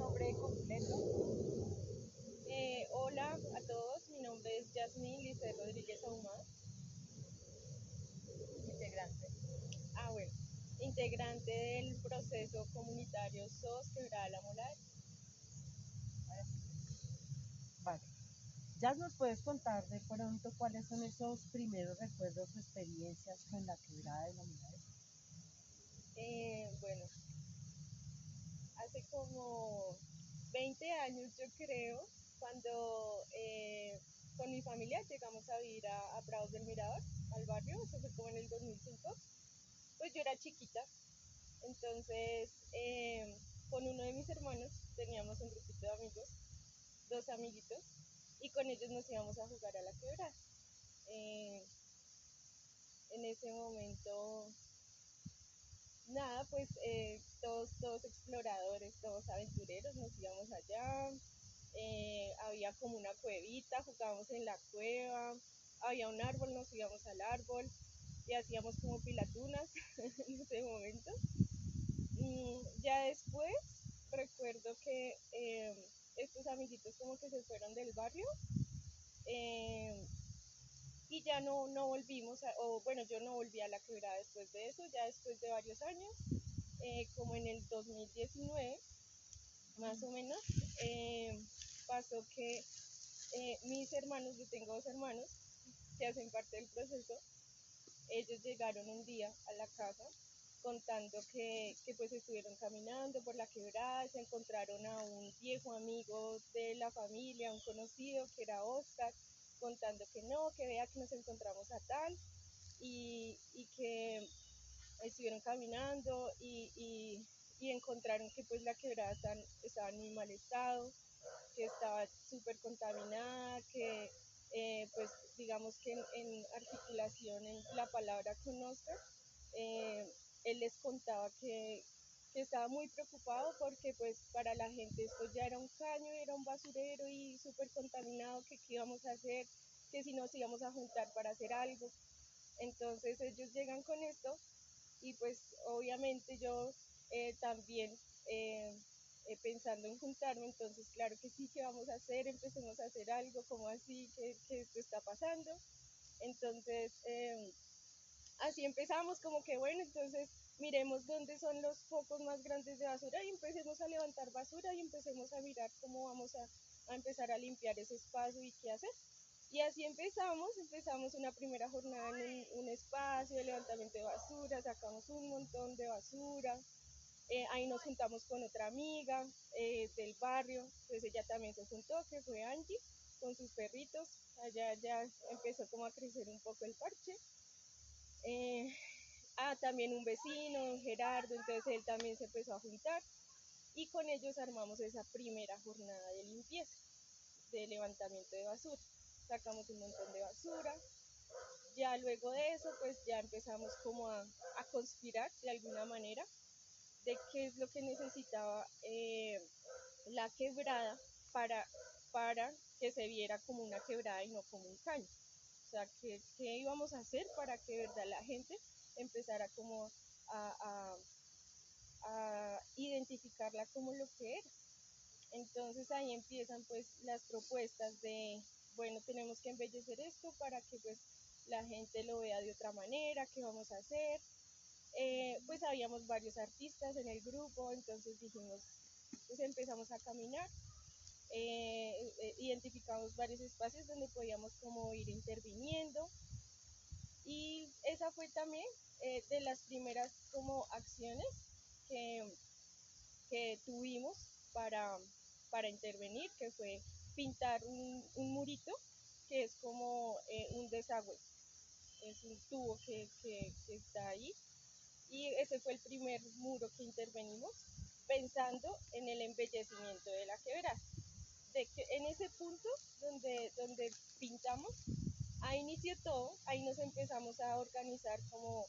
nombre completo. Hola a todos, mi nombre es Yasmín Lice Rodríguez Ahumada. Integrante. Bueno, integrante del proceso comunitario SOS Quebrada La Molar. Ahora sí. Vale. ¿Ya nos puedes contar de pronto cuáles son esos primeros recuerdos o experiencias con la quebrada de la Mulares? Bueno, hace como 20 años yo creo, cuando con mi familia llegamos a vivir a Prados del Mirador, al barrio, eso fue como en el 2005. Pues yo era chiquita, entonces con uno de mis hermanos teníamos un grupito de amigos, dos amiguitos, y con ellos nos íbamos a jugar a la quebrada. Eh, en ese momento, nada, pues todos exploradores, todos aventureros, nos íbamos allá. Había como una cuevita, jugábamos en la cueva, había un árbol, nos íbamos al árbol y hacíamos como pilatunas en ese momento. Ya después recuerdo que estos amiguitos como que se fueron del barrio, eh, y ya no volvimos, o bueno, yo no volví a la quebrada después de eso, ya después de varios años, como en el 2019 más o menos, eh, pasó que mis hermanos, yo tengo dos hermanos que hacen parte del proceso, ellos llegaron un día a la casa contando que pues estuvieron caminando por la quebrada, se encontraron a un viejo amigo de la familia, un conocido que era Oscar, contando que no, que vea que nos encontramos a tal y que estuvieron caminando y encontraron que pues la quebrada estaba en muy mal estado, que estaba súper contaminada, que pues digamos que en articulación en la palabra con Oscar, eh, él les contaba que estaba muy preocupado porque pues para la gente esto ya era un caño, era un basurero y súper contaminado, que qué íbamos a hacer, que si nos íbamos a juntar para hacer algo. Entonces ellos llegan con esto y pues obviamente yo también pensando en juntarme, entonces claro que sí, ¿qué vamos a hacer? Empecemos a hacer algo, como así, que esto está pasando. Entonces así empezamos como que bueno, entonces miremos dónde son los focos más grandes de basura y empecemos a levantar basura y empecemos a mirar cómo vamos a empezar a limpiar ese espacio y qué hacer. Y así empezamos una primera jornada en un espacio de levantamiento de basura, sacamos un montón de basura, ahí nos juntamos con otra amiga del barrio, pues ella también se juntó, que fue Angie, con sus perritos, allá ya empezó como a crecer un poco el parche. Eh, También un vecino, Gerardo, entonces él también se empezó a juntar y con ellos armamos esa primera jornada de limpieza, de levantamiento de basura. Sacamos un montón de basura, ya luego de eso pues ya empezamos como a conspirar de alguna manera de qué es lo que necesitaba la quebrada para, para que se viera como una quebrada y no como un caño. O sea, ¿qué íbamos a hacer para que de verdad la gente empezara como a, a identificarla como lo que era? Entonces ahí empiezan pues las propuestas de, bueno, tenemos que embellecer esto para que pues la gente lo vea de otra manera, ¿qué vamos a hacer? Pues habíamos varios artistas en el grupo, entonces dijimos, pues empezamos a caminar, identificamos varios espacios donde podíamos como ir interviniendo y esa fue también de las primeras como acciones que, que tuvimos para intervenir, que fue pintar un murito que es como un desagüe, es un tubo que está ahí y ese fue el primer muro que intervenimos pensando en el embellecimiento de la quebrada. De que en ese punto donde pintamos, ahí inició todo, ahí nos empezamos a organizar como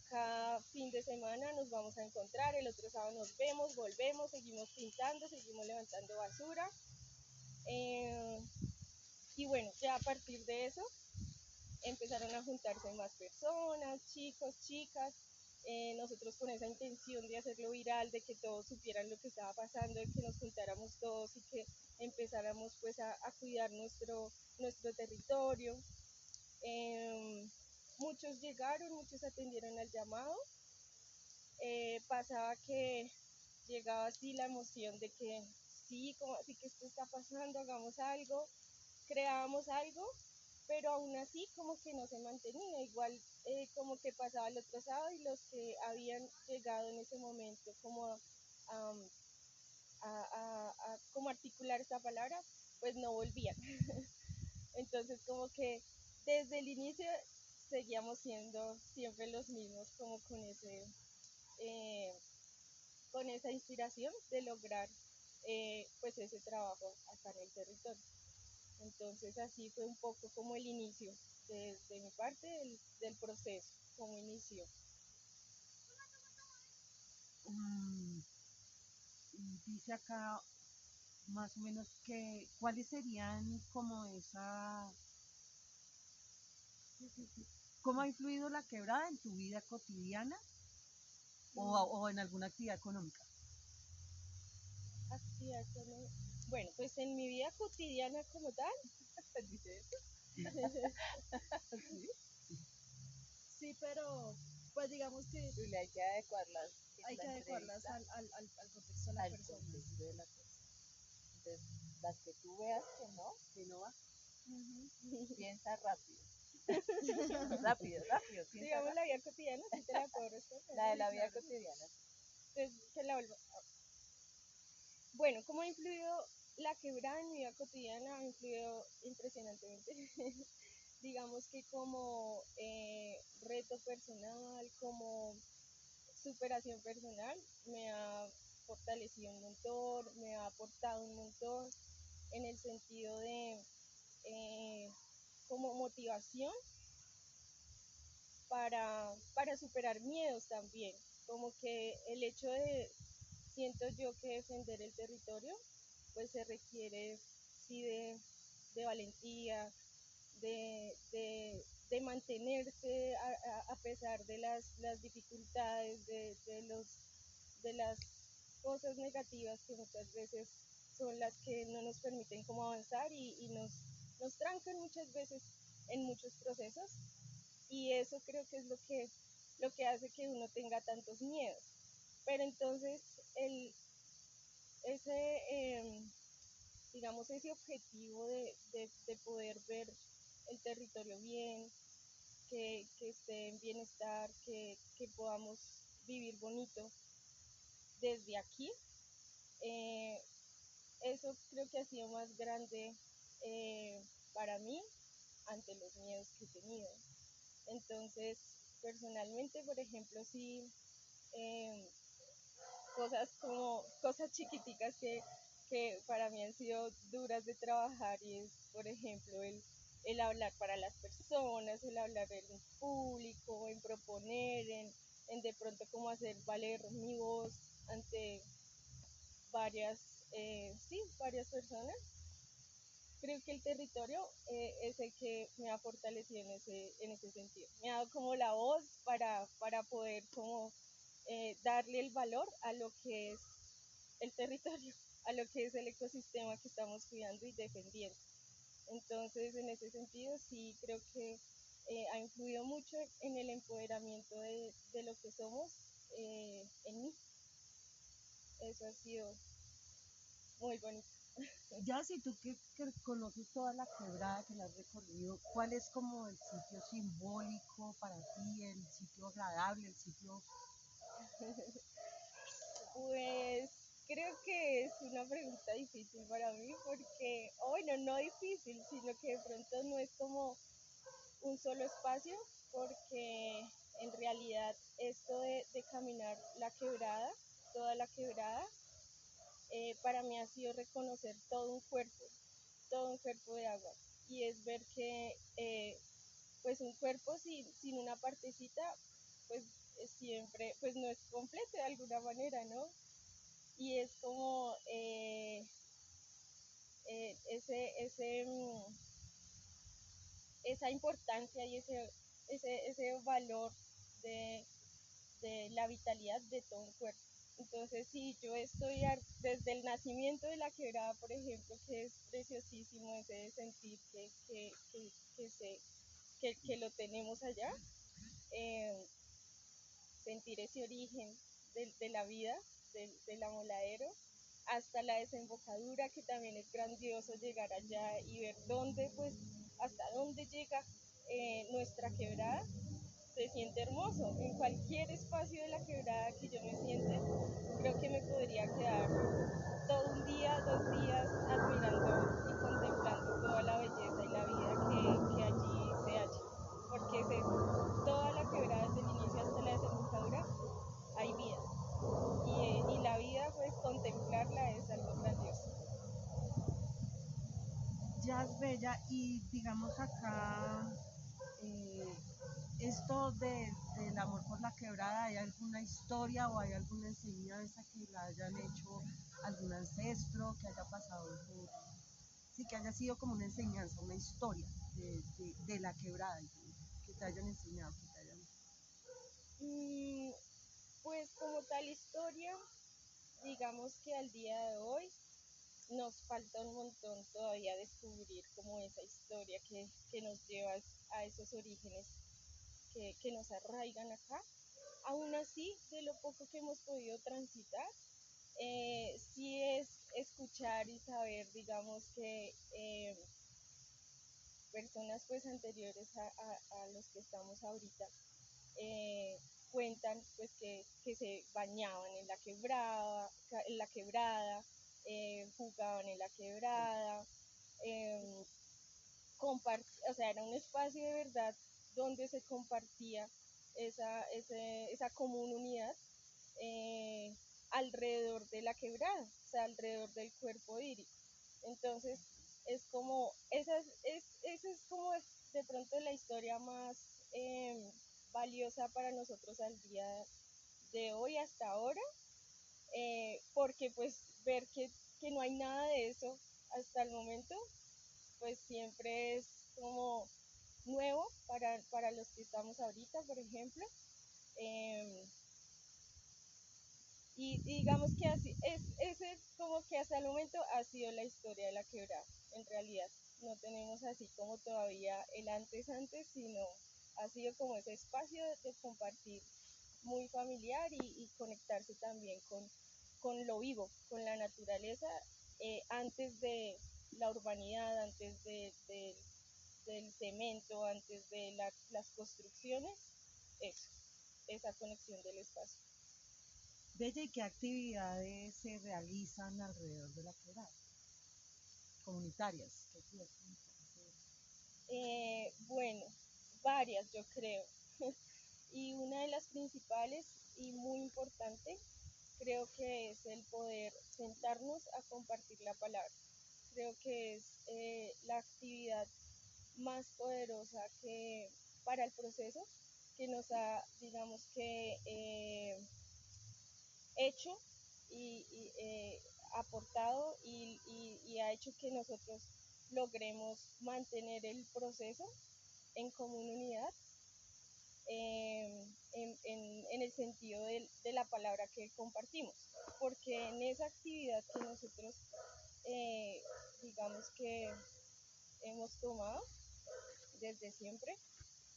cada fin de semana nos vamos a encontrar, el otro sábado nos vemos, volvemos, seguimos pintando, seguimos levantando basura. Eh, y bueno, ya a partir de eso empezaron a juntarse más personas, chicos, chicas, nosotros con esa intención de hacerlo viral, de que todos supieran lo que estaba pasando, de que nos juntáramos todos y que empezáramos pues a cuidar nuestro territorio. Muchos llegaron, muchos atendieron al llamado. Pasaba que llegaba así la emoción de que sí, como así que esto está pasando, hagamos algo, creábamos algo, pero aún así como que no se mantenía, igual como que pasaba el otro sábado y los que habían llegado en ese momento como a como articular esta palabra, pues no volvían. Entonces como que desde el inicio seguíamos siendo siempre los mismos, como eh, con esa inspiración de lograr pues ese trabajo acá en el territorio. Entonces así fue un poco como el inicio de mi parte del proceso, como inició. Mm, y dice acá más o menos que cuáles serían como esa, cómo ha influido la quebrada en tu vida cotidiana o en alguna actividad económica. Actividad bueno, pues en mi vida cotidiana como tal, ¿Dice eso? Sí. sí, pero pues digamos que Julia, hay que adecuarlas, hay que la adecuarlas entrevista al contexto de la al persona. contexto de la cosa. Entonces, las que tú veas que no va, piensa rápido. Rápido, rápido, piensa Digamos la rápido. vida cotidiana, sí te la puedo responder. La de Sí, la vida claro. cotidiana. Entonces, que la vuelvo. Bueno, ¿cómo ha influido la quebrada en mi vida cotidiana? Ha influido impresionantemente. Digamos que como reto personal, como superación personal, me ha fortalecido un montón, me ha aportado un montón en el sentido de eh, como motivación para superar miedos también. Como que el hecho de, siento yo que defender el territorio, pues se requiere sí de valentía, de mantenerse a pesar de las dificultades, de las cosas negativas que muchas veces son las que no nos permiten como avanzar y nos trancan muchas veces en muchos procesos y eso creo que es lo que hace que uno tenga tantos miedos. Pero entonces ese, digamos, ese objetivo de poder ver el territorio bien, que esté en bienestar, que podamos vivir bonito desde aquí, eh, eso creo que ha sido más grande para mí ante los miedos que he tenido. Entonces, personalmente, por ejemplo, sí, eh, cosas como cosas chiquiticas que para mí han sido duras de trabajar y es, por ejemplo, el hablar para las personas, el hablar en público, en proponer, en de pronto cómo hacer valer mi voz ante varias, sí, varias personas. Creo que el territorio es el que me ha fortalecido en ese sentido. Me ha dado como la voz para poder como darle el valor a lo que es el territorio, a lo que es el ecosistema que estamos cuidando y defendiendo. Entonces, en ese sentido, sí creo que ha influido mucho en el empoderamiento de lo que somos en mí. Eso ha sido muy bonito. Ya si tú que conoces toda la quebrada que la has recorrido, ¿cuál es como el sitio simbólico para ti, el sitio agradable, el sitio... Pues creo que es una pregunta difícil para mí porque, o bueno, no difícil, sino que de pronto no es como un solo espacio, porque en realidad esto de caminar la quebrada, toda la quebrada, para mí ha sido reconocer todo un cuerpo de agua. Y es ver que pues un cuerpo sin una partecita, pues siempre, pues no es completo de alguna manera, ¿no? Y es como ese, esa importancia y ese valor de, de la vitalidad de todo un cuerpo. Entonces, si yo estoy desde el nacimiento de la quebrada, por ejemplo, que es preciosísimo ese sentir que lo tenemos allá, eh, sentir ese origen de la vida, del amoladero, hasta la desembocadura, que también es grandioso llegar allá y ver dónde, pues, hasta dónde llega nuestra quebrada. Se siente hermoso. En cualquier espacio de la quebrada que yo me siente, creo que me podría quedar todo un día, 2 días, admirando y contemplando toda la belleza y la vida que allí se halla. Porque es eso, toda la quebrada, desde el inicio hasta la desembocadura, hay vida. Y la vida, pues contemplarla es algo grandioso. Jazz Bella, y digamos acá, esto del amor por la quebrada, ¿hay alguna historia o hay alguna enseñanza que la hayan hecho algún ancestro que haya pasado por, sí, que haya sido como una enseñanza, una historia de la quebrada, que te hayan enseñado, que te hayan... Pues como tal historia, digamos que al día de hoy nos falta un montón todavía descubrir como esa historia que nos lleva a esos orígenes que nos arraigan acá. Aún así, de lo poco que hemos podido transitar, sí es escuchar y saber, digamos, que personas pues anteriores a los que estamos ahorita eh, cuentan pues que se bañaban en la quebrada, jugaban en la quebrada, eh, o sea, era un espacio de verdad donde se compartía esa común unidad eh, alrededor de la quebrada, o sea, alrededor del cuerpo hídrico. Entonces, es como, esa es como de pronto la historia más valiosa para nosotros al día de hoy hasta ahora, porque pues ver que no hay nada de eso hasta el momento, pues siempre es como nuevo para los que estamos ahorita, por ejemplo. Eh, y digamos que así, ese como que hasta el momento ha sido la historia de la quebrada, en realidad. No tenemos así como todavía el antes, sino ha sido como ese espacio de compartir muy familiar y conectarse también con lo vivo, con la naturaleza, antes de la urbanidad, antes del cemento, antes de las construcciones, eso, esa conexión del espacio. Bella, ¿y qué actividades se realizan alrededor de la quebrada? Comunitarias. ¿Qué actividades comunitarias? Bueno, varias yo creo. Y una de las principales y muy importante creo que es el poder sentarnos a compartir la palabra. Creo que es la actividad más poderosa que para el proceso que nos ha, digamos que, hecho y aportado y ha hecho que nosotros logremos mantener el proceso en común unidad, en el sentido de la palabra que compartimos, porque en esa actividad que nosotros, digamos que hemos tomado desde siempre,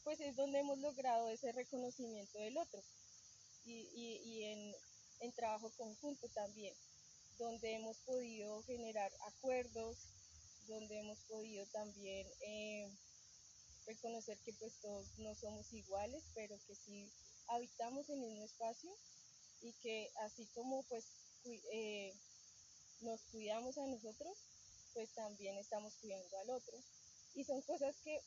pues es donde hemos logrado ese reconocimiento del otro y en trabajo conjunto también, donde hemos podido generar acuerdos, donde hemos podido también reconocer que pues todos no somos iguales, pero que sí habitamos en el mismo espacio y que así como pues nos cuidamos a nosotros, pues también estamos cuidando al otro. Y son cosas que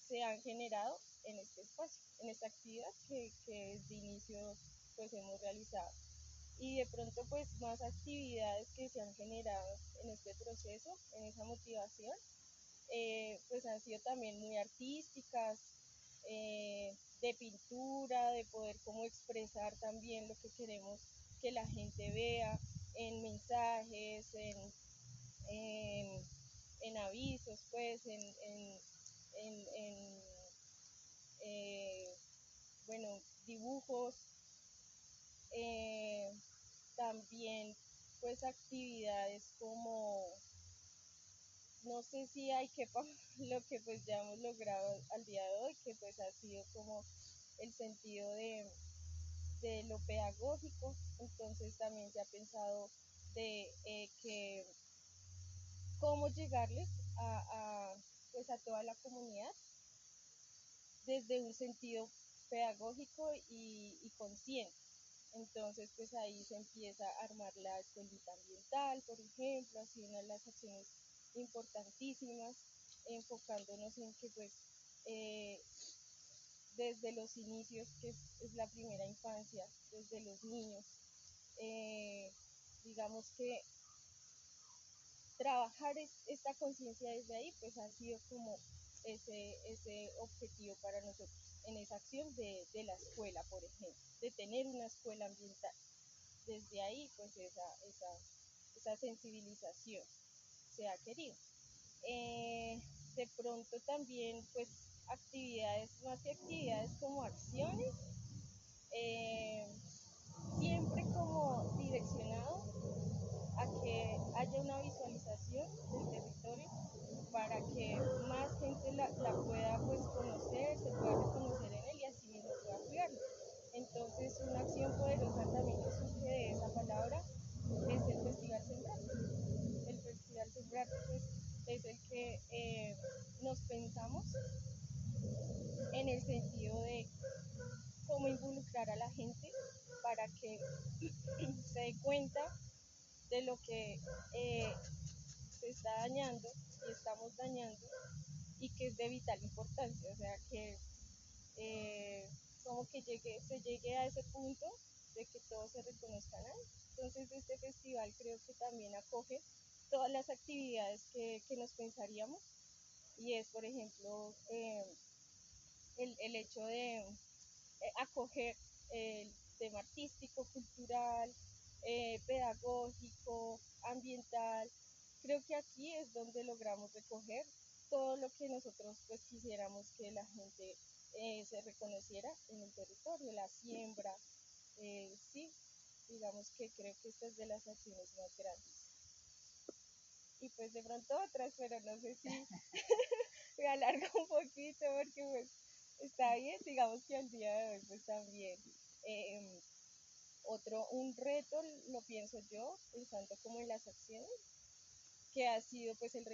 se han generado en este espacio, en esta actividad que desde inicio pues hemos realizado. Y de pronto pues más actividades que se han generado en este proceso, en esa motivación, pues han sido también muy artísticas, de pintura, de poder como expresar también lo que queremos que la gente vea en mensajes, en, en avisos, pues, en bueno, dibujos, eh, también pues actividades como, no sé si hay que lo que pues ya hemos logrado al día de hoy, que pues ha sido como el sentido de lo pedagógico. Entonces también se ha pensado de que cómo llegarles pues a toda la comunidad desde un sentido pedagógico y consciente. Entonces, pues ahí se empieza a armar la escuelita ambiental, por ejemplo, ha sido una de las acciones importantísimas, enfocándonos en que pues eh, desde los inicios, que es la primera infancia, desde los niños, eh, digamos que trabajar esta conciencia desde ahí, pues ha sido como ese objetivo para nosotros en esa acción de la escuela, por ejemplo, de tener una escuela ambiental. Desde ahí, pues esa sensibilización se ha querido. De pronto también, pues actividades, más que actividades como acciones, eh, siempre como direccionado a que haya una visualización del territorio para que más gente la pueda pues conocer, se pueda reconocer en él y así mismo pueda cuidarlo. Entonces una acción poderosa también que surge de esa palabra es el Festival Sembrar. El Festival Sembrar pues, es el que nos pensamos en el sentido de cómo involucrar a la gente para que se dé cuenta de lo que se está dañando y estamos dañando y que es de vital importancia, o sea que eh, como que se llegue a ese punto de que todos se reconozcan ahí. Entonces este festival creo que también acoge todas las actividades que nos pensaríamos y es por ejemplo el hecho de acoger el tema artístico, cultural, pedagógico, ambiental. Creo que aquí es donde logramos recoger todo lo que nosotros pues quisiéramos que la gente se reconociera en el territorio, la siembra, sí, digamos que creo que esta es de las acciones más grandes. Y pues de pronto otras, pero no sé si me alargo un poquito porque pues está bien, digamos que al día de hoy pues también eh, un reto, lo pienso yo, pensando como en las acciones, que ha sido pues el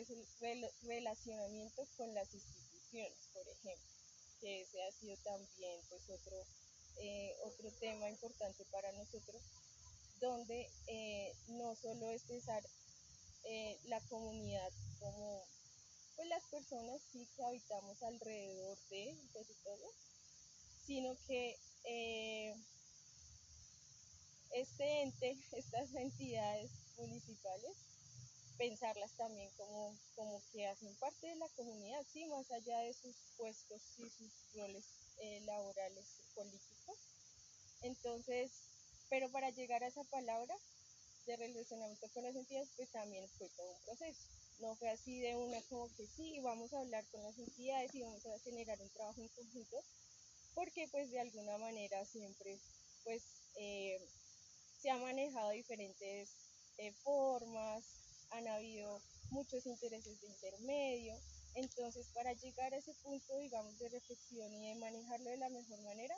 relacionamiento con las instituciones, por ejemplo, que ese ha sido también pues otro tema importante para nosotros, donde no solo es pensar la comunidad como pues las personas sí que habitamos alrededor del territorio, sino que este ente, estas entidades municipales, pensarlas también como que hacen parte de la comunidad, sí, más allá de sus puestos y sus roles laborales políticos. Entonces, pero para llegar a esa palabra de relacionamiento con las entidades, pues también fue todo un proceso. No fue así de una como que sí, vamos a hablar con las entidades y vamos a generar un trabajo en conjunto, porque pues de alguna manera siempre pues eh, se han manejado diferentes formas, han habido muchos intereses de intermedio, entonces para llegar a ese punto, digamos, de reflexión y de manejarlo de la mejor manera,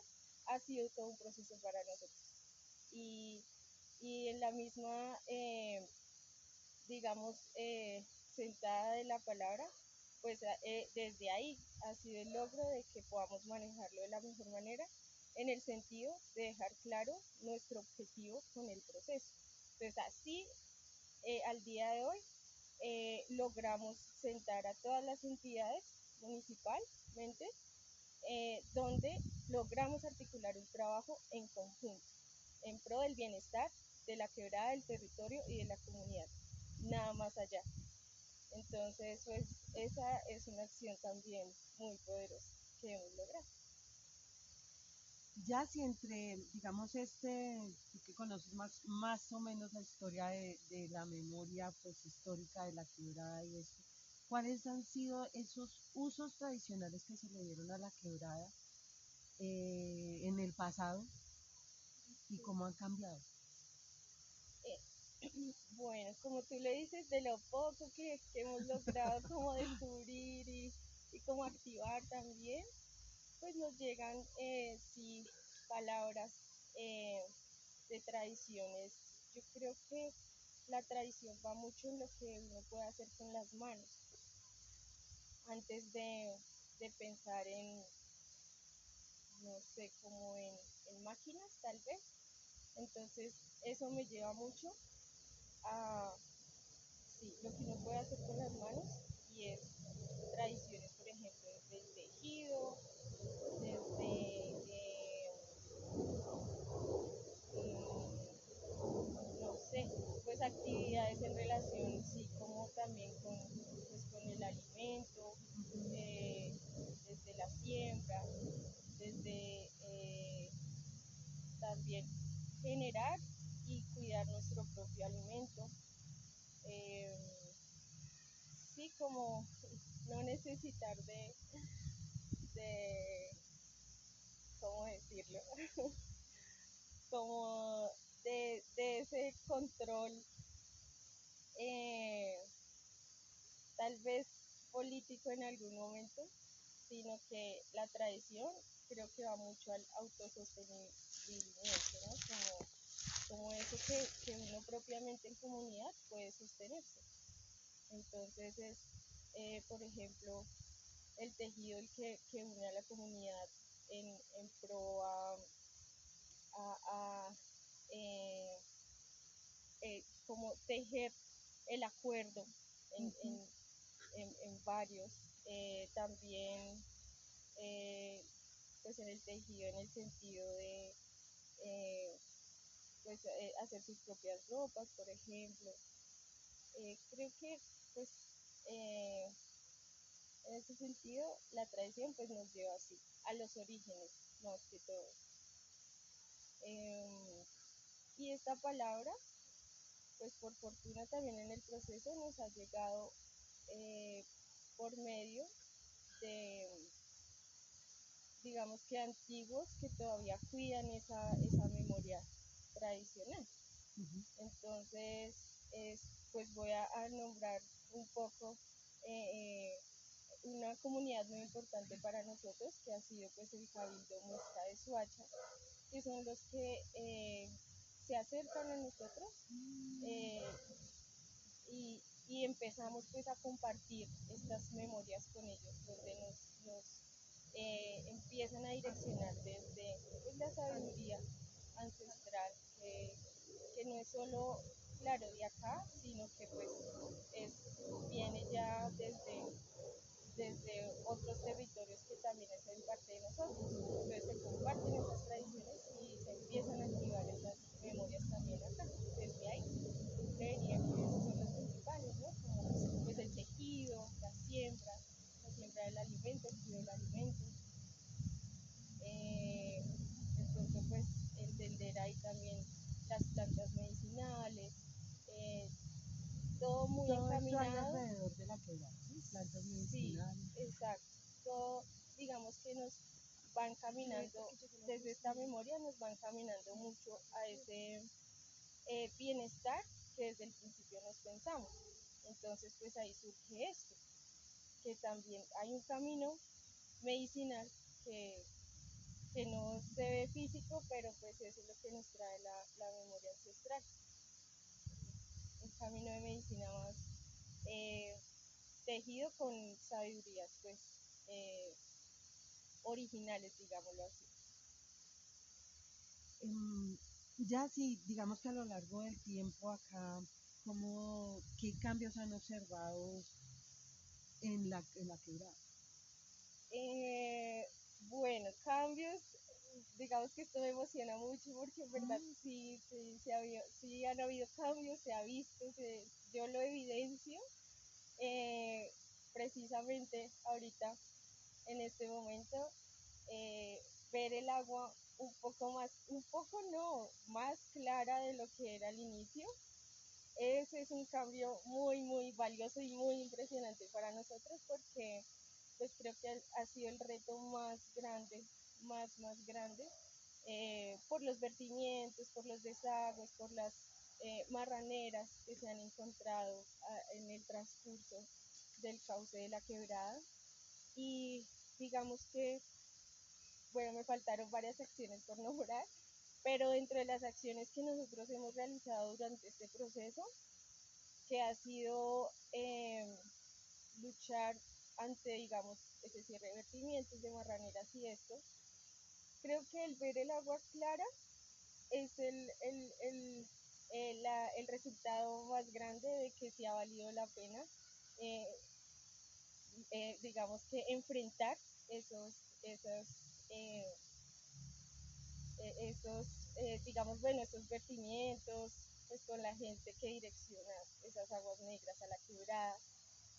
ha sido todo un proceso para nosotros. Y, y en la misma, digamos, sentada de la palabra, pues desde ahí ha sido el logro de que podamos manejarlo de la mejor manera en el sentido de dejar claro nuestro objetivo con el proceso. Entonces así al día de hoy logramos sentar a todas las entidades municipalmente donde logramos articular un trabajo en conjunto en pro del bienestar de la quebrada, del territorio y de la comunidad, nada más allá. Entonces, pues esa es una acción también muy poderosa que hemos logrado. Ya si entre, digamos, tú que conoces más o menos la historia de la memoria pues histórica de la quebrada y esto, ¿cuáles han sido esos usos tradicionales que se le dieron a la quebrada en el pasado? y cómo han cambiado. Bueno, como tú le dices, de lo poco que hemos logrado como descubrir y como activar también, pues nos llegan, sí, palabras de tradiciones. Yo creo que la tradición va mucho en lo que uno puede hacer con las manos, antes de pensar en, no sé, como en máquinas tal vez. Entonces, eso me lleva mucho a, sí, lo que uno puede hacer con las manos y es tradiciones, por ejemplo, desde el tejido, desde, no sé, pues actividades en relación, sí, como también con, pues, con el alimento, eh, desde la siembra, desde también generar y cuidar nuestro propio alimento. Eh, sí, como no necesitar de ¿cómo decirlo? Como de ese control, eh, tal vez político en algún momento, sino que la tradición creo que va mucho al autosostenimiento, ¿no? Como eso que uno propiamente en comunidad puede sostenerse. Entonces es, por ejemplo, el tejido el que une a la comunidad en pro a eh, como tejer el acuerdo en, en, en varios. También pues en el tejido en el sentido de pues hacer sus propias ropas, por ejemplo. Creo que pues eh, en ese sentido la tradición pues nos lleva así a los orígenes más que todo. Y esta palabra pues por fortuna también en el proceso nos ha llegado eh, por medio de, digamos que antiguos que todavía cuidan esa memoria tradicional. Entonces, pues voy a nombrar un poco eh, una comunidad muy importante para nosotros que ha sido pues el Cabildo Muisca de Soacha, que son los que se acercan a nosotros y empezamos pues a compartir estas memorias con ellos, donde nos empiezan a direccionar desde pues, la sabiduría ancestral, que no es solo, claro, de acá, sino que pues viene ya desde otros territorios que también hacen parte de nosotros. Entonces se comparten esas tradiciones y se empiezan a activar esas memorias también acá, desde ahí. Creería que esos son los principales, ¿no? Como pues el tejido, la siembra del alimento, el cuidado del alimento. Eh, de pronto pues entender ahí también las plantas medicinales, eh, todo muy todo eso hay encaminado. alrededor de la quebrada, ¿sí? Plantas medicinales. Sí, exacto. Todo, digamos que nos van caminando, desde esta memoria nos van caminando mucho a ese bienestar que desde el principio nos pensamos. Entonces, pues ahí surge esto, que también hay un camino medicinal que no se ve físico, pero pues eso es lo que nos trae la memoria ancestral. Un camino de medicina más tejido con sabidurías, pues, originales, digámoslo así. Ya sí, digamos que a lo largo del tiempo acá, ¿qué cambios han observado en la quebrada? Bueno, cambios, digamos que esto me emociona mucho porque en verdad sí han habido cambios, se ha visto, yo lo evidencio eh, precisamente ahorita, en este momento, ver el agua un poco más, un poco no, más clara de lo que era al inicio. Ese es un cambio muy, muy valioso y muy impresionante para nosotros porque pues creo que ha sido el reto más grande, más grande, por los vertimientos, por los desagües, por las marraneras que se han encontrado en el transcurso del cauce de la quebrada. Y digamos que, bueno, me faltaron varias acciones por nombrar, pero dentro de las acciones que nosotros hemos realizado durante este proceso, que ha sido luchar ante, digamos, ese cierre de vertimientos, de marraneras y esto, creo que el ver el agua clara es el resultado más grande de que sí ha valido la pena, eh, digamos que enfrentar esos, eh, esos digamos, bueno, esos vertimientos, pues con la gente que direcciona esas aguas negras a la quebrada.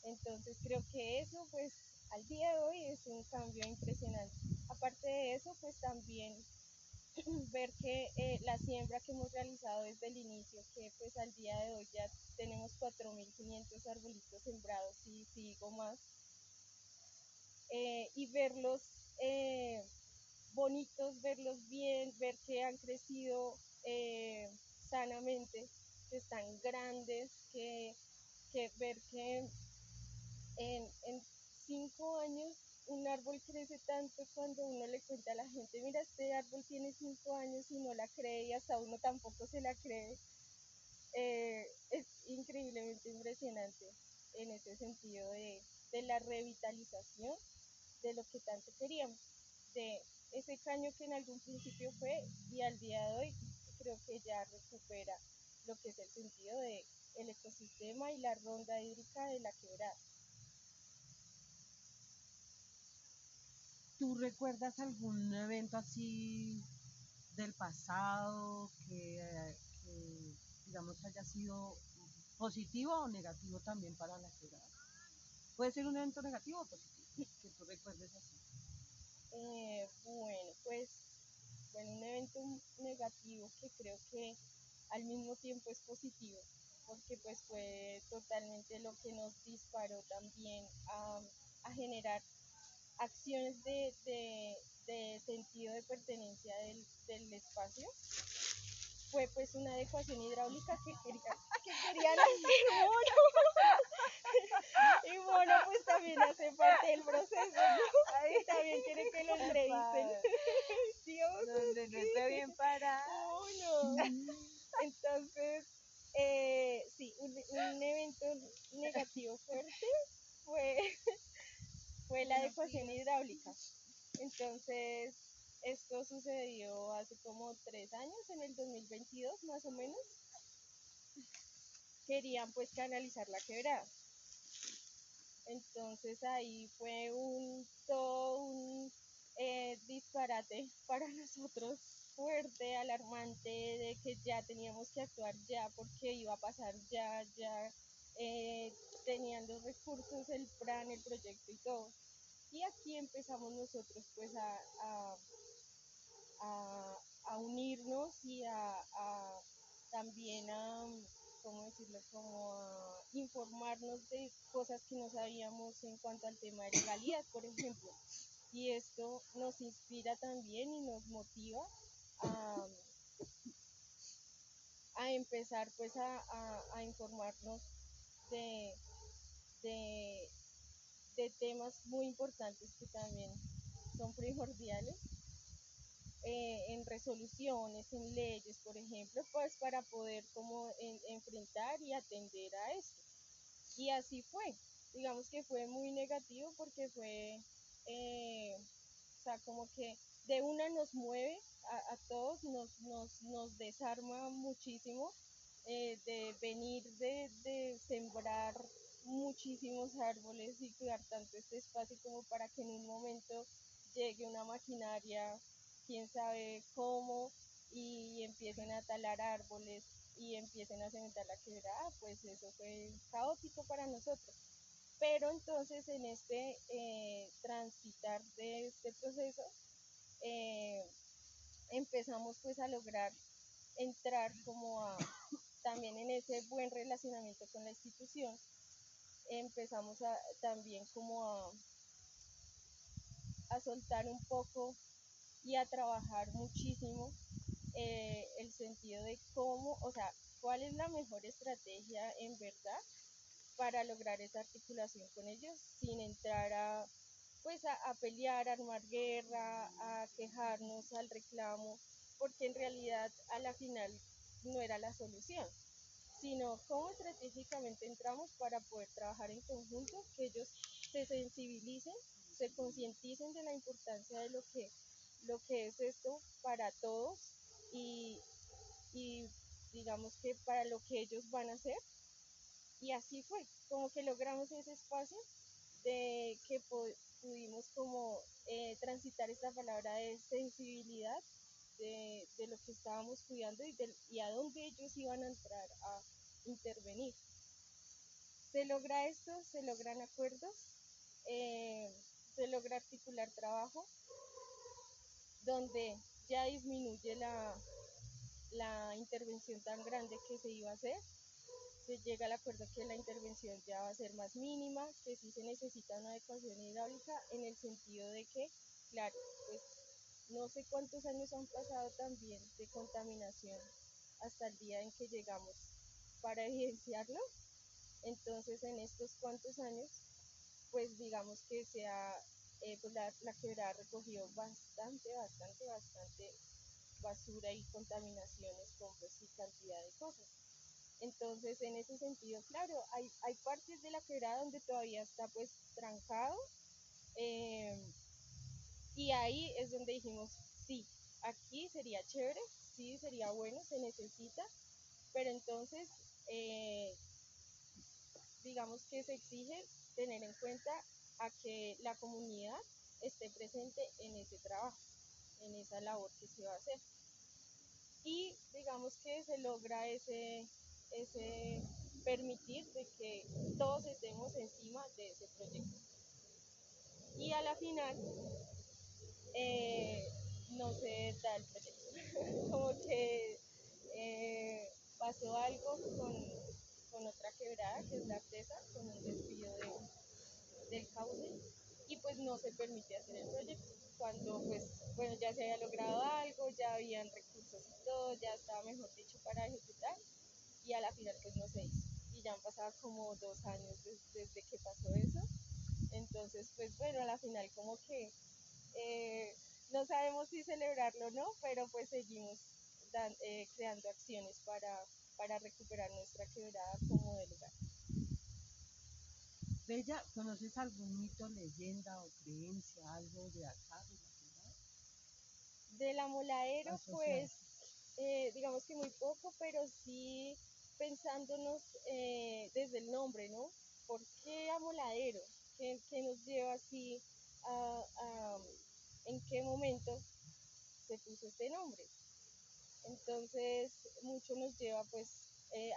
Entonces creo que eso, pues, al día de hoy es un cambio impresionante. Aparte de eso, pues también ver que la siembra que hemos realizado desde el inicio, que pues al día de hoy ya tenemos 4.500 arbolitos sembrados y sigo más, y verlos bonitos, verlos bien, ver que han crecido sanamente, que están grandes, que ver que en 5 años un árbol crece tanto cuando uno le cuenta a la gente, mira, este árbol tiene 5 años y no la cree y hasta uno tampoco se la cree. Es increíblemente impresionante en ese sentido de la revitalización de lo que tanto queríamos, de ese caño que en algún principio fue y al día de hoy creo que ya recupera lo que es el sentido de el ecosistema y la ronda hídrica de la quebrada. ¿Tú recuerdas algún evento así del pasado que, digamos, haya sido positivo o negativo también para la ciudad? Puede ser un evento negativo o positivo, que tú recuerdes así. Bueno, pues, bueno, un evento negativo que creo que al mismo tiempo es positivo, porque pues fue totalmente lo que nos disparó también a generar acciones de sentido de pertenencia del espacio. Fue pues una adecuación hidráulica que querían hacer Mono. Y Mono pues también hace parte del proceso, ¿no? Y también quiere que lo entrevisten. Dios, donde no esté bien parada. Mono. Entonces, sí, un evento negativo fuerte fue, fue la adecuación hidráulica. Entonces, esto sucedió hace como 3 años, en el 2022 más o menos. Querían pues canalizar la quebrada. Entonces ahí fue todo un disparate para nosotros fuerte, alarmante, de que ya teníamos que actuar ya porque iba a pasar ya tenían los recursos, el plan, el proyecto y todo. Y aquí empezamos nosotros pues a unirnos y también ¿cómo decirlo? Como a informarnos de cosas que no sabíamos en cuanto al tema de legalidad, por ejemplo. Y esto nos inspira también y nos motiva a, a empezar pues a informarnos de, de, de temas muy importantes que también son primordiales en resoluciones, en leyes, por ejemplo, pues para poder como enfrentar y atender a esto. Y así fue, digamos que fue muy negativo porque fue, o sea, como que de una nos mueve a todos, nos desarma muchísimo de venir de sembrar muchísimos árboles y cuidar tanto este espacio como para que en un momento llegue una maquinaria, quién sabe cómo, y empiecen a talar árboles y empiecen a cementar la quebrada, pues eso fue caótico para nosotros. Pero entonces en este transitar de este proceso, eh, empezamos pues a lograr entrar como también en ese buen relacionamiento con la institución, empezamos también como a soltar un poco y a trabajar muchísimo el sentido de cómo, o sea, cuál es la mejor estrategia en verdad para lograr esa articulación con ellos sin entrar a pelear, a armar guerra, a quejarnos, al reclamo, porque en realidad a la final no era la solución, sino cómo estratégicamente entramos para poder trabajar en conjunto, que ellos se sensibilicen, se concienticen de la importancia de lo que es esto para todos y, y digamos que para lo que ellos van a hacer. Y así fue, como que logramos ese espacio de que pudimos como transitar esta palabra de sensibilidad de lo que estábamos cuidando y a dónde ellos iban a entrar a intervenir. Se logra esto, se logran acuerdos, eh, se logra articular trabajo, donde ya disminuye la intervención tan grande que se iba a hacer, se llega al acuerdo que la intervención ya va a ser más mínima, que sí se necesita una adecuación hidráulica en el sentido de que, claro, pues no sé cuántos años han pasado también de contaminación hasta el día en que llegamos para evidenciarlo. Entonces, en estos cuantos años, pues digamos que pues la quebrada recogió bastante basura y contaminaciones, compost y cantidad de cosas. Entonces, en ese sentido, claro, hay partes de la quebrada donde todavía está pues trancado, eh, y ahí es donde dijimos, sí, aquí sería chévere, sí, sería bueno, se necesita, pero entonces, eh, digamos que se exige tener en cuenta a que la comunidad esté presente en ese trabajo, en esa labor que se va a hacer. Y digamos que se logra ese permitir de que todos estemos encima de ese proyecto. Y a la final eh, no se da el proyecto. Como que pasó algo con otra quebrada, que es la Artesa, con un desvío del cauce, y pues no se permite hacer el proyecto. Cuando pues, bueno, ya se había logrado algo, ya habían recursos y todo, ya estaba mejor dicho para ejecutar, y a la final pues no se hizo. Y ya han pasado como 2 años desde que pasó eso. Entonces, pues bueno, a la final como que eh, no sabemos si celebrarlo o no, pero pues seguimos creando acciones para recuperar nuestra quebrada como de lugar. Bella, ¿conoces algún mito, leyenda o creencia, algo de acá, de la ciudad? Del amoladero, Asociado. pues digamos que muy poco, pero sí pensándonos desde el nombre, ¿no? ¿Por qué amoladero? ¿Qué nos lleva así en qué momento se puso este nombre? Entonces, mucho nos lleva pues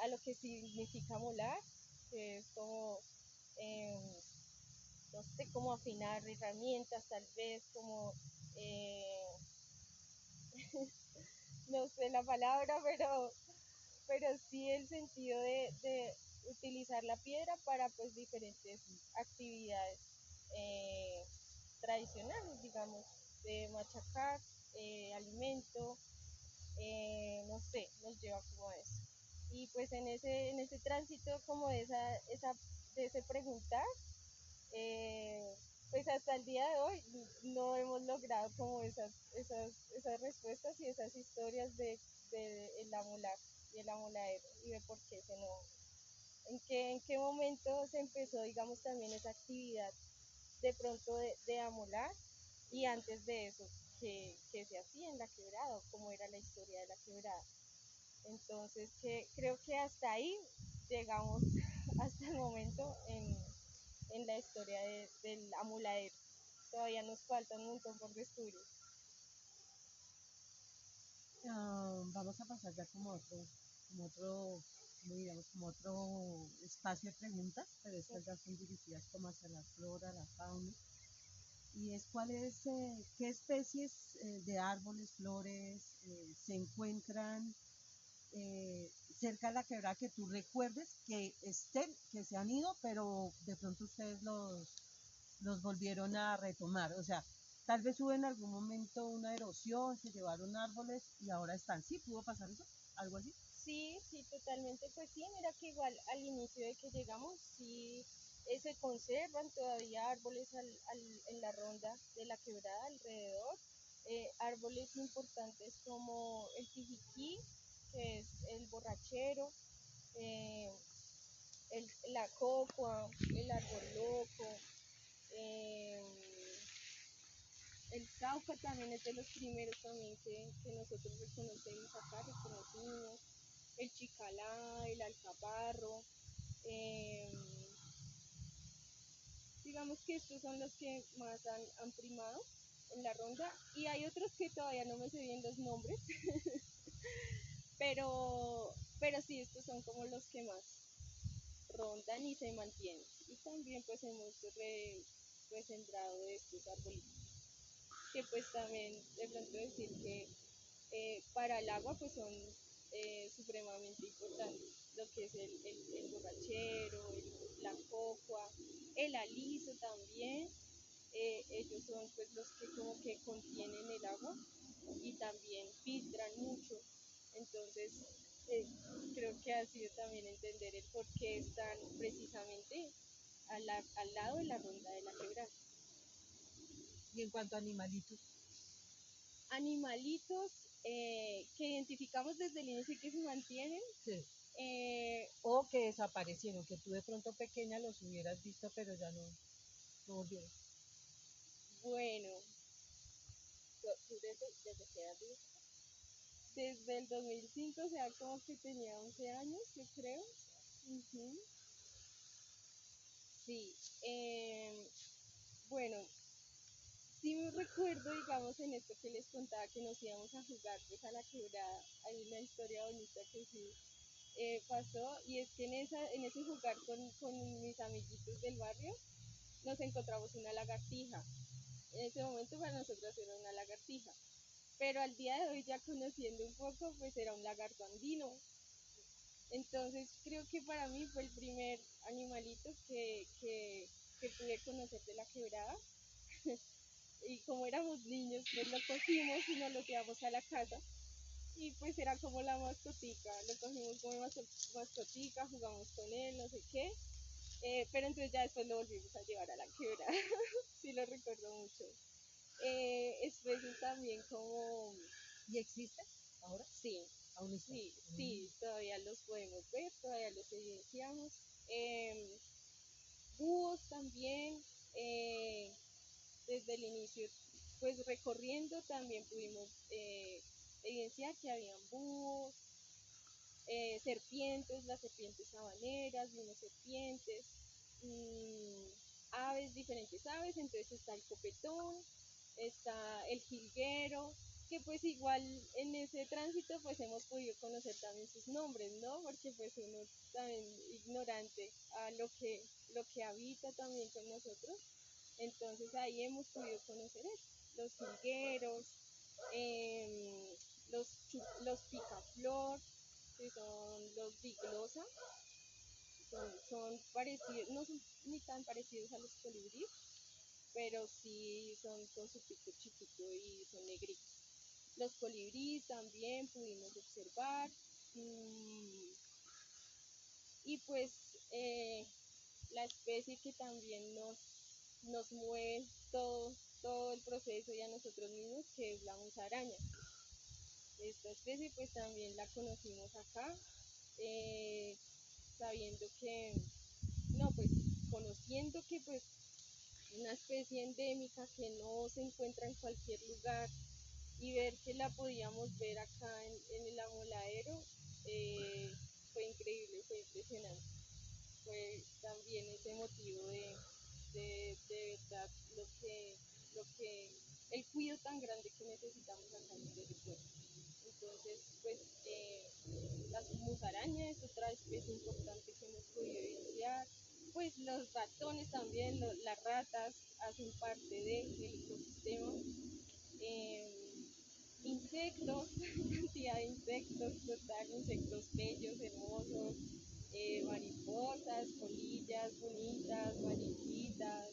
a lo que significa molar, que es como, eh, no sé, como afinar herramientas, tal vez, como, no sé la palabra, pero sí el sentido de utilizar la piedra para pues diferentes actividades eh, tradicionales, digamos, de machacar alimento, no sé, nos lleva como a eso. Y pues en ese tránsito como de ese preguntar, eh, pues hasta el día de hoy no hemos logrado como esas respuestas y esas historias de el amolar y el amoladero y de por qué ese nombre. En qué momento se empezó, digamos, también esa actividad de pronto de amolar y antes de eso, que se hacía en la quebrada o cómo era la historia de la quebrada? Entonces, creo que hasta ahí llegamos hasta el momento en la historia del amuladero. Todavía nos falta un montón por descubrir. Vamos a pasar ya como digamos, como otro espacio de preguntas, pero estas ya son dirigidas como hacia la flora, la fauna. Y es qué especies de árboles, flores se encuentran cerca de la quebrada que tú recuerdes que estén, que se han ido, pero de pronto ustedes los volvieron a retomar. O sea, Tal vez hubo en algún momento una erosión, se llevaron árboles y ahora están. ¿Sí pudo pasar eso? ¿Algo así? Sí, sí, totalmente. Pues sí, mira que igual al inicio de que llegamos, sí se conservan todavía árboles en la ronda de la quebrada alrededor. Árboles importantes como el tijiquí, que es el borrachero, eh, la cocua, el árbol loco, eh, el sauca también es de los primeros también que nosotros reconocemos acá, reconocimos el chicalá, el alcaparro. eh, digamos que estos son los que más han primado en la ronda y hay otros que todavía no me sé bien los nombres, pero sí, estos son como los que más rondan y se mantienen. Y también pues hemos pues, sembrado de estos arbolitos, que pues también de pronto decir que para el agua pues son supremamente importantes, lo que es el borrachero, la cocua, el aliso también, ellos son pues los que como que contienen el agua y también filtran mucho, entonces eh, creo que ha sido también entender el por qué están precisamente al lado de la ronda de la quebrada. Y en cuanto a animalitos, Animalitos que identificamos desde el inicio y que se mantienen. sí. Eh, O que desaparecieron, que tú de pronto pequeña los hubieras visto, pero ya no volvieron. bueno, ¿Tú desde qué edad vives acá? desde el 2005, o sea, como que tenía 11 años, yo creo. Ujú. Sí, bueno, sí me recuerdo, digamos, en esto que les contaba que nos íbamos a jugar pues a la quebrada. Hay una historia bonita que sí pasó y es que en ese jugar con mis amiguitos del barrio nos encontramos una lagartija. En ese momento para nosotros era una lagartija, pero al día de hoy ya conociendo un poco pues era un lagarto andino. Entonces creo que para mí fue el primer animalito que pude conocer de la quebrada. Y como éramos niños, pues lo cogimos y nos lo llevamos a la casa. Y pues era como la mascotica, lo cogimos como mascotica, jugamos con él, no sé qué. Pero entonces ya después lo volvimos a llevar a la quebrada. Sí lo recuerdo mucho. Especies también como... ¿Y existe ahora? Sí, Aún está. sí, sí, todavía los podemos ver, todavía los evidenciamos. Búhos también, desde el inicio, pues recorriendo también pudimos evidenciar que habían búhos, serpientes, las serpientes sabaneras, vimos serpientes, mm, aves, diferentes aves, entonces está el copetón, está el jilguero, que pues igual en ese tránsito pues hemos podido conocer también sus nombres, ¿no? Porque pues uno también ignorante a lo que habita también con nosotros, entonces ahí hemos podido conocer eso, los jilgueros, em, los picaflor, que son los diglosa, son parecidos, no son ni tan parecidos a los colibríes, pero sí son con su pico chiquito y son negritos. Los colibríes también pudimos observar. Y pues la especie que también nos mueve todo el proceso y a nosotros mismos, que es la musaraña. Esta especie pues también la conocimos acá, eh, sabiendo que, no, pues conociendo que pues una especie endémica que no se encuentra en cualquier lugar y ver que la podíamos ver acá en el amoladero, fue increíble, fue impresionante. Fue también ese motivo de verdad lo que, el cuidado tan grande que necesitamos acá en este pueblo. Entonces, pues las musarañas es otra especie importante que hemos podido evidenciar. Pues los ratones también, las ratas hacen parte del ecosistema. Eh, insectos, cantidad de insectos, total, insectos bellos, hermosos, mariposas, polillas bonitas, mariquitas,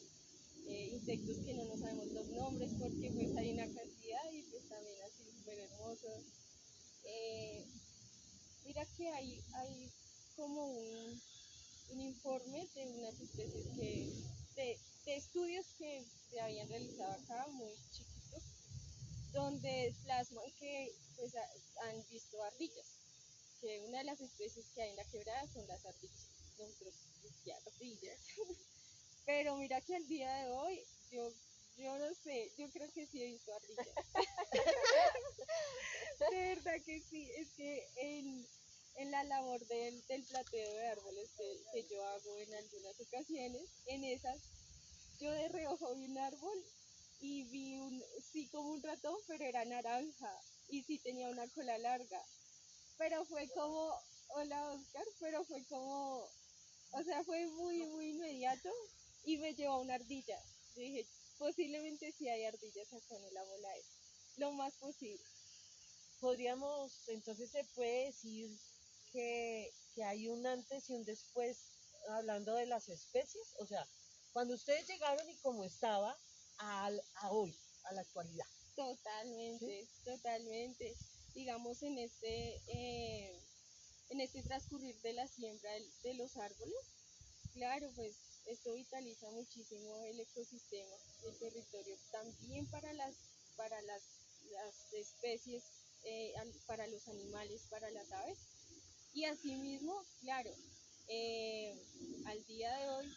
insectos que no nos sabemos los nombres porque pues hay una cantidad y pues también así súper hermosos. Eh, Mira que hay como un informe de unas especies de estudios que se habían realizado acá, muy chiquitos, donde plasman que pues, han visto ardillas, que una de las especies que hay en la quebrada son las ardillas. Nosotros ya ardillas. Pero mira que al día de hoy yo no sé, yo creo que sí he visto ardillas. De verdad que sí, es que en la labor del plateo de árboles que yo hago en algunas ocasiones, en esas yo de reojo vi un árbol y vi sí como un ratón, pero era naranja y sí tenía una cola larga. Pero fue como, hola Oscar, pero fue como, o sea, fue muy inmediato y me llevó a una ardilla. Yo dije, posiblemente sí hay ardillas acá en el Amolae, lo más posible. Podríamos, entonces se puede decir que hay un antes y un después hablando de las especies, o sea, cuando ustedes llegaron y cómo estaba a hoy, a la actualidad. Totalmente, ¿sí? Totalmente. Digamos en este transcurrir de la siembra de los árboles, claro, pues esto vitaliza muchísimo el ecosistema, el territorio, también las especies, para los animales, para las aves. Y asimismo, claro, al día de hoy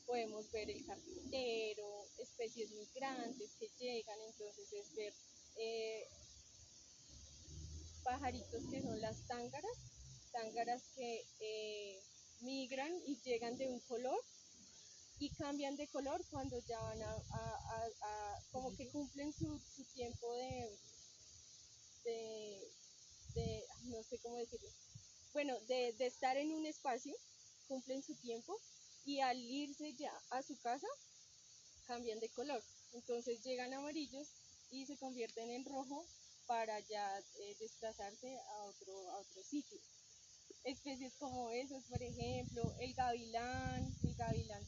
podemos ver el carpintero, especies migrantes que llegan, entonces es ver eh, pajaritos que son las tángaras que migran y llegan de un color y cambian de color cuando ya van como que cumplen su tiempo de, no sé cómo decirlo, bueno, de estar en un espacio, cumplen su tiempo y al irse ya a su casa cambian de color. Entonces llegan amarillos y se convierten en rojo para ya desplazarse a otro sitio. Especies como esas, por ejemplo, el gavilán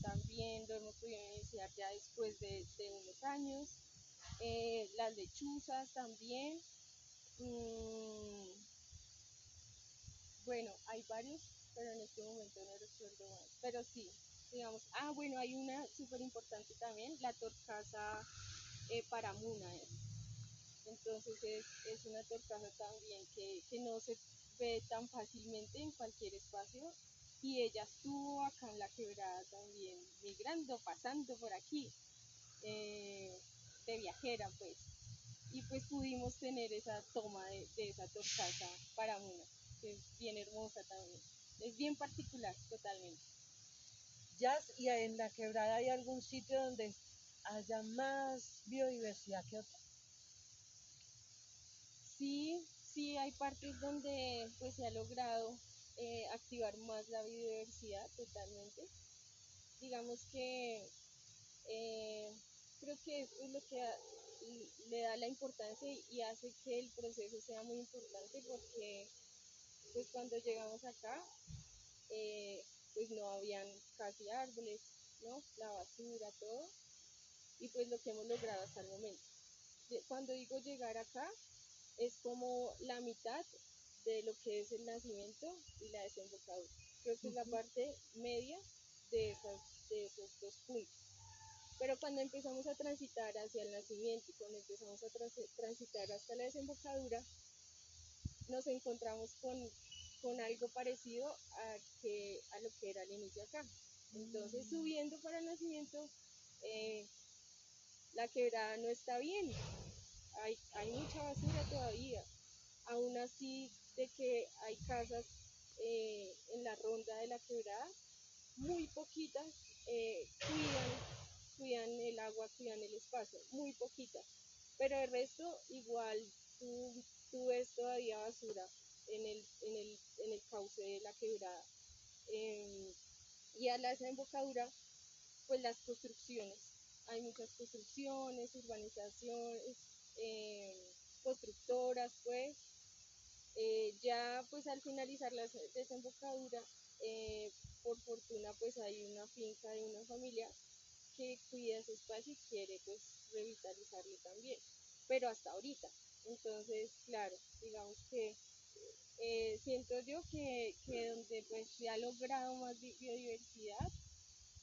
también lo hemos podido iniciar ya después de unos años, las lechuzas también. Bueno, hay varios, pero en este momento no recuerdo más. Pero sí, digamos, bueno, hay una súper importante también, la torcaza paramuna. Entonces es una torcaza también que no se ve tan fácilmente en cualquier espacio y ella estuvo acá en la quebrada también, migrando, pasando por aquí, de viajera pues. Y pues pudimos tener esa toma de esa torcaza paramuna, que es bien hermosa también. Es bien particular, totalmente. Jazz, y en la quebrada hay algún sitio donde haya más biodiversidad que otro. Sí, hay partes donde pues se ha logrado activar más la biodiversidad totalmente. Digamos que creo que eso es lo que le da la importancia y hace que el proceso sea muy importante porque pues cuando llegamos acá pues no habían casi árboles, ¿no? La basura, todo, y pues lo que hemos logrado hasta el momento. Cuando digo llegar acá, es como la mitad de lo que es el nacimiento y la desembocadura. Creo que es la parte media de esos dos puntos. Pero cuando empezamos a transitar hacia el nacimiento y cuando empezamos a transitar hasta la desembocadura, nos encontramos con algo parecido a lo que era el inicio acá. Entonces, subiendo para el nacimiento, la quebrada no está bien. Hay mucha basura todavía. Aún así, de que hay casas en la ronda de la quebrada, muy poquitas cuidan el agua, cuidan el espacio, muy poquitas. Pero el resto, igual, tú ves todavía basura en el cauce de la quebrada. Y a la desembocadura, pues las construcciones. Hay muchas construcciones, urbanizaciones, constructoras, pues. Ya pues al finalizar la desembocadura, por fortuna pues hay una finca de una familia que cuida ese espacio y quiere pues revitalizarlo también, pero hasta ahorita. Entonces, claro, digamos que siento yo que donde pues se ha logrado más biodiversidad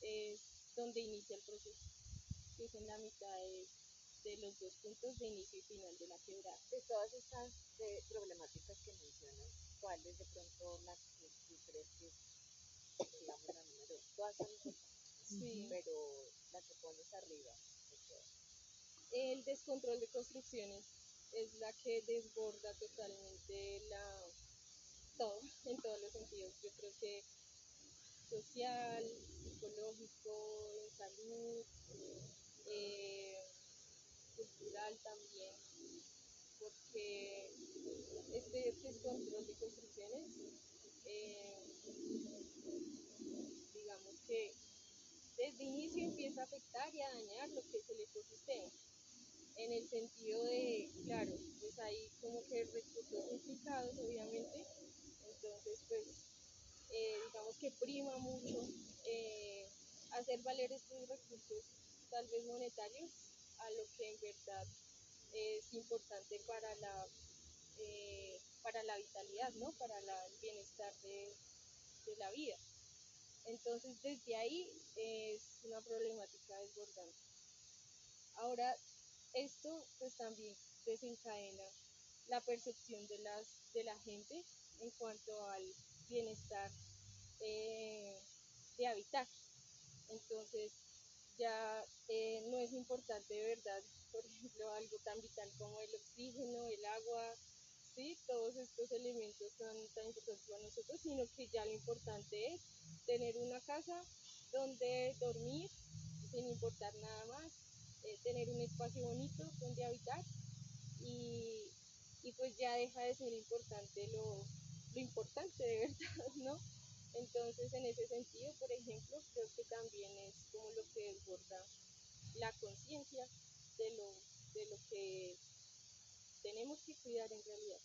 es donde inicia el proceso, que es en la mitad de los dos puntos de inicio y final de la quebrada. De todas estas problemáticas que mencionas, ¿cuál es de pronto la que tú crees que es, digamos, la número? Todas son importantes, Sí. pero la que pones arriba de todas. El descontrol de construcciones es la que desborda totalmente todo, en todos los sentidos. Yo creo que social, psicológico, en salud, eh, cultural también, porque este descontrol de construcciones, eh, digamos que desde inicio empieza a afectar y a dañar lo que es el ecosistema, en el sentido de, claro, pues hay como que recursos implicados, obviamente, entonces pues digamos que prima mucho hacer valer estos recursos tal vez monetarios a lo que en verdad es importante para la vitalidad, ¿no? Para el bienestar de la vida. Entonces desde ahí es una problemática desbordante. Ahora, esto pues también desencadena la percepción de la gente en cuanto al bienestar de habitar. Entonces ya no es importante de verdad, por ejemplo, algo tan vital como el oxígeno, el agua, ¿sí? Todos estos elementos son tan importantes para nosotros, sino que ya lo importante es tener una casa donde dormir, sin importar nada más, tener un espacio bonito donde habitar y, y pues ya deja de ser importante lo importante de verdad, ¿no? Entonces, en ese sentido, por ejemplo, creo que también es como lo que desborda la conciencia de de lo que tenemos que cuidar en realidad.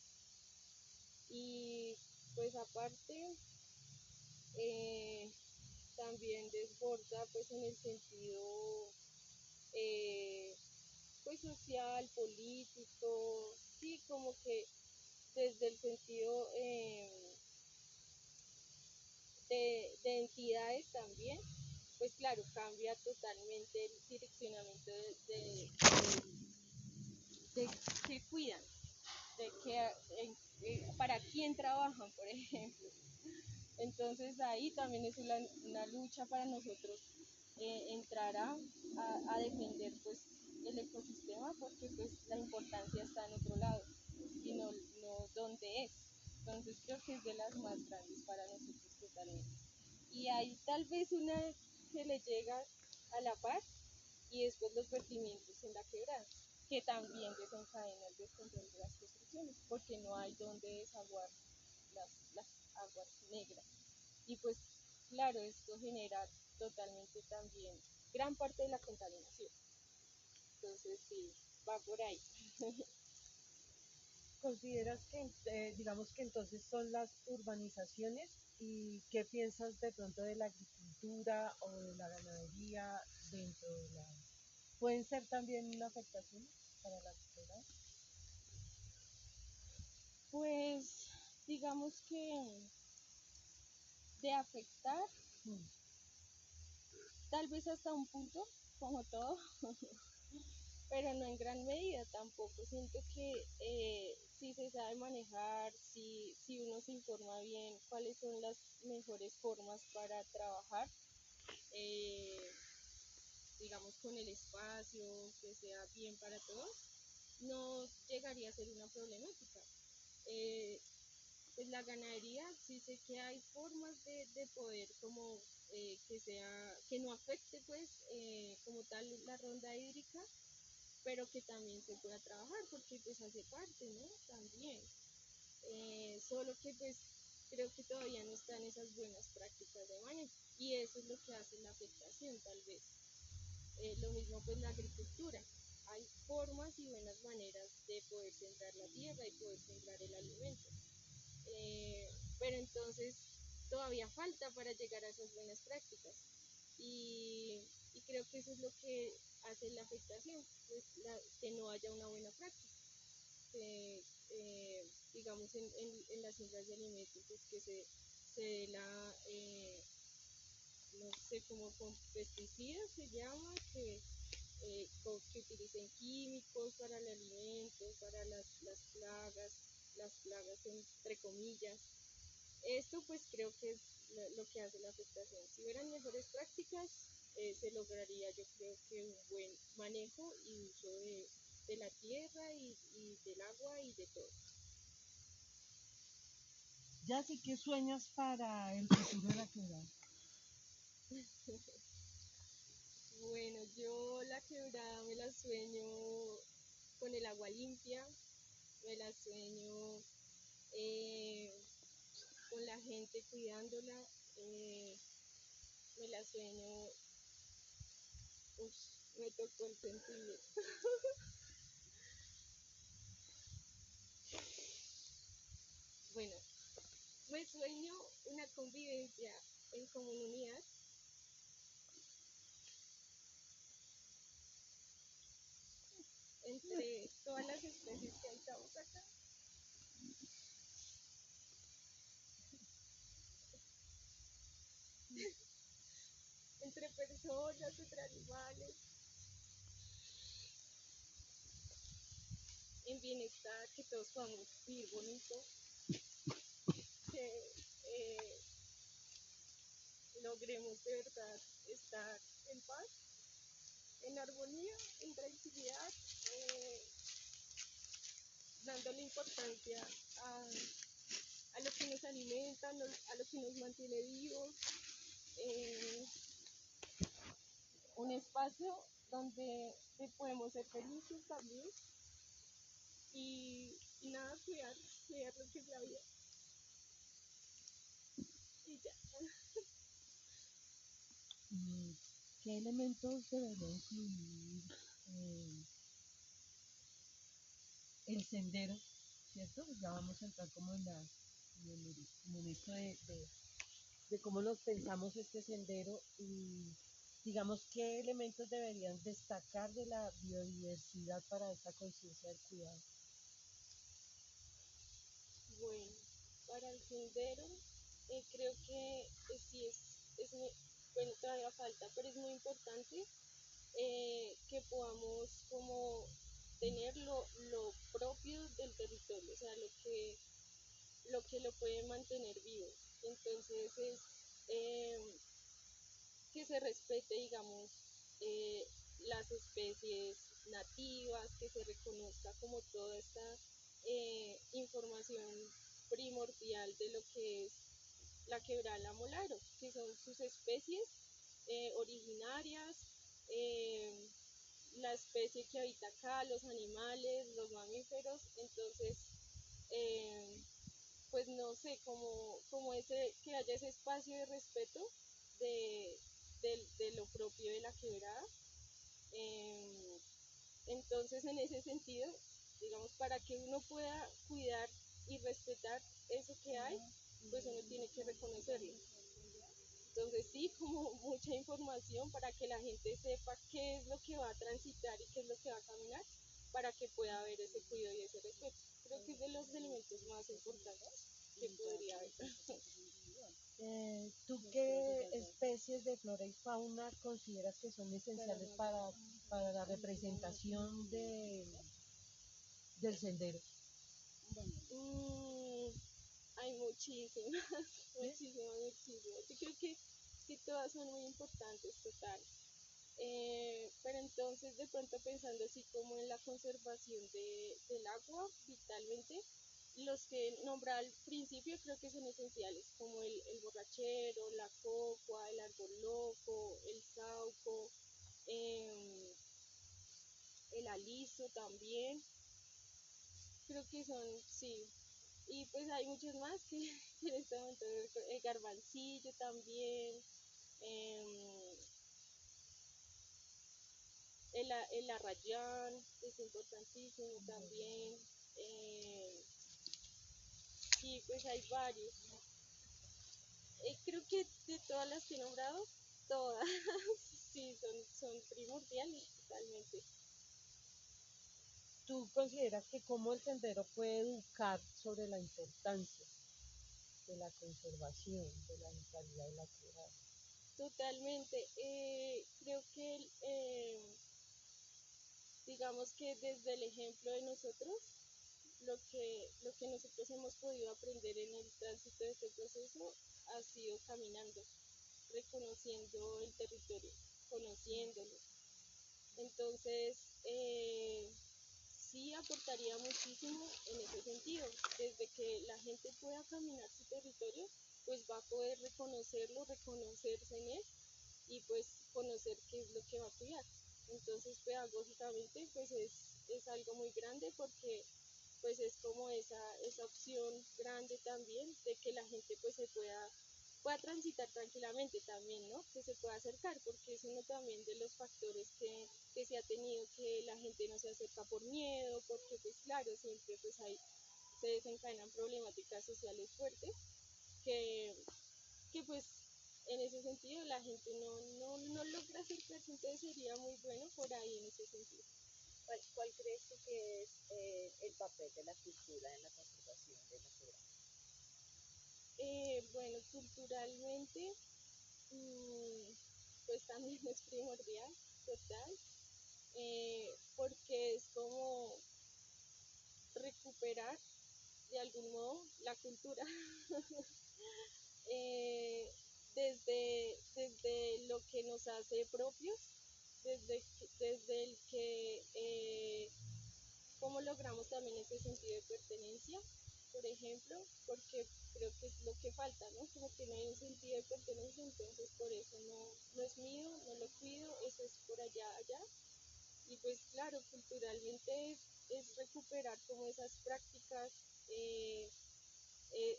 Y pues aparte, eh, también desborda pues en el sentido pues social, político, sí, como que desde el sentido de entidades también, pues claro, cambia totalmente el direccionamiento de qué cuidan, de qué, para quién trabajan, por ejemplo. Entonces ahí también es una lucha para nosotros entrar a defender pues el ecosistema, porque pues la importancia está en otro lado y no donde es. Entonces creo que es de las más grandes para nosotros totalmente. Y hay tal vez una que le llega a la par y después los vertimientos en la quebrada, que también desencadena el descontrol de las construcciones, porque no hay donde desaguar las aguas negras. Y pues claro, esto genera totalmente también gran parte de la contaminación. Entonces sí, va por ahí. ¿Consideras que, digamos que entonces son las urbanizaciones y qué piensas de pronto de la agricultura o de la ganadería dentro de la... ¿Pueden ser también una afectación para la sociedad? Pues digamos que de afectar, Mm. tal vez hasta un punto, como todo, pero no en gran medida tampoco. Siento que si se sabe manejar, si uno se informa bien cuáles son las mejores formas para trabajar, eh, digamos con el espacio, que sea bien para todos, no llegaría a ser una problemática. Eh, pues la ganadería sí sé que hay formas de poder como que no afecte pues como tal la ronda hídrica, pero que también se pueda trabajar porque pues hace parte, ¿no? También. Solo que pues creo que todavía no están esas buenas prácticas de manejo y eso es lo que hace la afectación tal vez. Lo mismo pues la agricultura. Hay formas y buenas maneras de poder sembrar la tierra y poder sembrar el alimento. Pero entonces todavía falta para llegar a esas buenas prácticas. Y creo que eso es lo que hace la afectación, pues que no haya una buena práctica. Digamos en las siembras de alimentos, pues que se dé no sé, como con pesticidas se llama, que utilicen químicos para el alimento, para las plagas entre comillas. Esto pues creo que es lo que hace la afectación. Si hubieran mejores prácticas, se lograría yo creo que un buen manejo y uso de la tierra y del agua y de todo. Ya sí que sueñas para el futuro de la quebrada. Bueno, yo la quebrada me la sueño con el agua limpia, me la sueño con la gente cuidándola, me la sueño, me tocó el sentido. Bueno, me sueño una convivencia en comunidad entre todas las especies que habitamos acá. Entre personas, entre animales, en bienestar, que todos podamos vivir bonito, que logremos de verdad estar en paz, en armonía, en tranquilidad, dándole importancia a lo que nos alimenta, a lo que nos mantiene vivos, un espacio donde podemos ser felices también y nada, cuidar lo que es la vida. Y ya. ¿Qué elementos debería incluir el sendero? ¿Cierto? Ya vamos a entrar como como en esto de cómo nos pensamos este sendero y digamos qué elementos deberían destacar de la biodiversidad para esta conciencia del cuidado. Bueno, para el sendero creo que sí bueno, todavía falta, pero es muy importante que podamos como tener lo propio del territorio, o sea, lo que lo puede mantener vivo. Entonces es que se respete, digamos, las especies nativas, que se reconozca como toda esta información primordial de lo que es la quebrada La Molaro, que son sus especies originarias, la especie que habita acá, los animales, los mamíferos, entonces pues no sé, como que haya ese espacio de respeto de, de lo propio de la quebrada. Entonces, en ese sentido, digamos, para que uno pueda cuidar y respetar eso que hay, pues uno tiene que reconocerlo. Entonces, sí, como mucha información para que la gente sepa qué es lo que va a transitar y qué es lo que va a caminar, para que pueda haber ese cuidado y ese respeto. Creo que es de los elementos más importantes que podría haber. ¿Tú qué especies de flora y fauna consideras que son esenciales para la representación del sendero? Hay muchísimas, muchísimas. Yo creo que todas son muy importantes, total. Pero entonces, de pronto pensando así como en la conservación del agua, vitalmente, los que nombré al principio creo que son esenciales, como el borrachero, la cocua, el árbol loco, el sauco, el aliso también. Creo que son, sí. Y pues hay muchos más que, que en este momento, el garbancillo también, em, el arrayán es importantísimo también. Sí, pues hay varios. Creo que de todas las que he nombrado, todas sí son totalmente. ¿Tú consideras que cómo el sendero puede educar sobre la importancia de la conservación de la vitalidad de la tierra? Totalmente. Creo que, digamos que desde el ejemplo de nosotros, lo que nosotros hemos podido aprender en el tránsito de este proceso ha sido caminando, reconociendo el territorio, conociéndolo. Entonces, sí aportaría muchísimo en ese sentido. Desde que la gente pueda caminar su territorio, pues va a poder reconocerlo, reconocerse en él y pues conocer qué es lo que va a cuidar. Entonces, pedagógicamente, pues es algo muy grande porque pues es como esa opción grande también de que la gente pues se pueda transitar tranquilamente también, ¿no? Que se pueda acercar, porque es uno también de los factores que se ha tenido, que la gente no se acerca por miedo, porque pues claro, siempre pues se desencadenan problemáticas sociales fuertes, que, que pues en ese sentido la gente no logra acercarse, entonces sería muy bueno por ahí en ese sentido. ¿Cuál crees tú que es el papel de la cultura en la conservación de la flora? Bueno, culturalmente, pues también es primordial, total, porque es como recuperar de algún modo la cultura. eh, desde lo que nos hace propios, desde el que cómo logramos también ese sentido de pertenencia, por ejemplo, porque creo que es lo que falta, ¿no? Como que no hay un sentido de pertenencia, entonces por eso no es mío, no lo cuido, eso es por allá, allá. Y pues claro, culturalmente es recuperar como esas prácticas,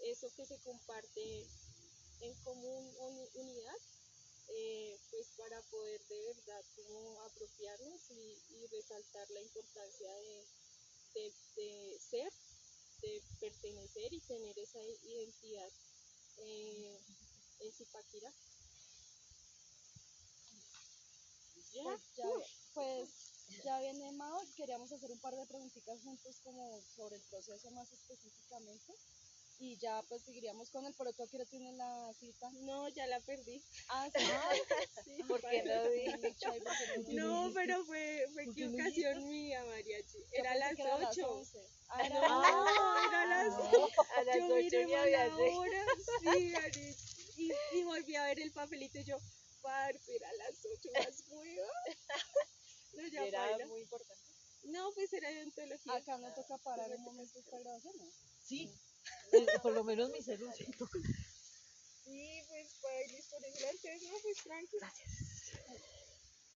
eso que se comparte en común unidad, pues para poder de verdad como apropiarnos y resaltar la importancia de ser, de pertenecer y tener esa identidad en Zipaquirá. Pues ya viene Mao, queríamos hacer un par de preguntitas juntos como sobre el proceso más específicamente y ya pues seguiríamos con el poroto. ¿A qué hora tiene la cita? No, ya la perdí. Ah, sí. Sí, ¿Por qué no no, pero fue equivocación mía, Mariachi. Yo Era a pensé las que era a las 8. 11. Ah, era No, era a las No, a las Yo 8 miré ya mal había la hora, sí, y volví a ver el papelito y yo, parce, era a las 8 más hueva. No, ya era baila. muy importante. No, pues era de ontología. acá no toca parar un momento esta grabación, ¿no? Sí, por lo menos mi celular sí toca. Sí, pues para ir por delante, no, pues tranqui.